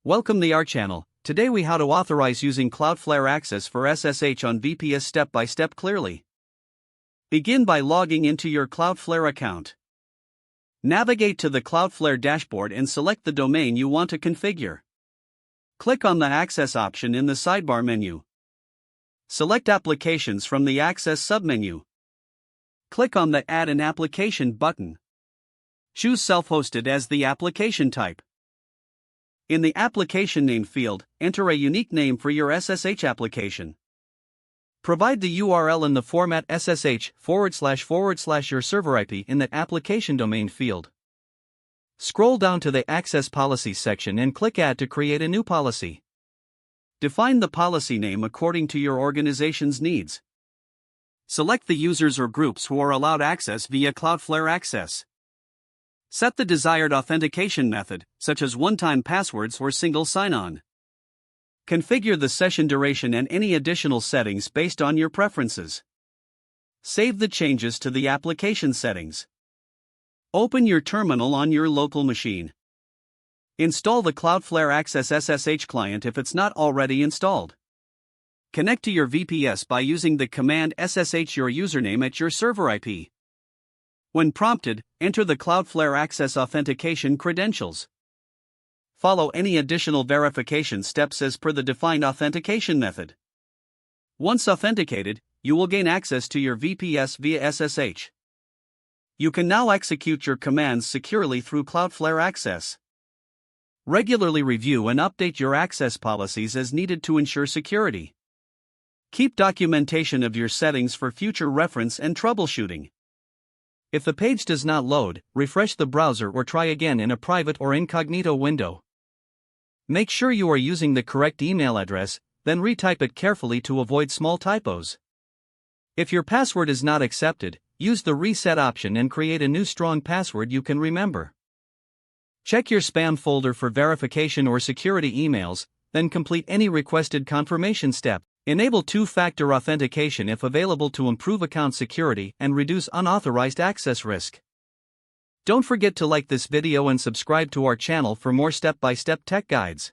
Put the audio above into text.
Welcome to our channel. Today we how to authorize using Cloudflare Access for SSH on VPS step by step clearly. Begin by logging into your Cloudflare account. Navigate to the Cloudflare dashboard and select the domain you want to configure. Click on the Access option in the sidebar menu. Select Applications from the Access submenu. Click on the Add an Application button. Choose Self-Hosted as the application type. In the Application Name field, enter a unique name for your SSH application. Provide the URL in the format SSH // your server IP in the Application Domain field. Scroll down to the Access Policies section and click Add to create a new policy. Define the policy name according to your organization's needs. Select the users or groups who are allowed access via Cloudflare Access. Set the desired authentication method, such as one-time passwords or single sign-on. Configure the session duration and any additional settings based on your preferences. Save the changes to the application settings. Open your terminal on your local machine. Install the Cloudflare Access SSH client if it's not already installed. Connect to your VPS by using the command SSH your username at your server IP. When prompted, enter the Cloudflare Access authentication credentials. Follow any additional verification steps as per the defined authentication method. Once authenticated, you will gain access to your VPS via SSH. You can now execute your commands securely through Cloudflare Access. Regularly review and update your access policies as needed to ensure security. Keep documentation of your settings for future reference and troubleshooting. If the page does not load, refresh the browser or try again in a private or incognito window. Make sure you are using the correct email address, then retype it carefully to avoid small typos. If your password is not accepted, use the reset option and create a new strong password you can remember. Check your spam folder for verification or security emails, then complete any requested confirmation step. Enable two-factor authentication if available to improve account security and reduce unauthorized access risk. Don't forget to like this video and subscribe to our channel for more step-by-step tech guides.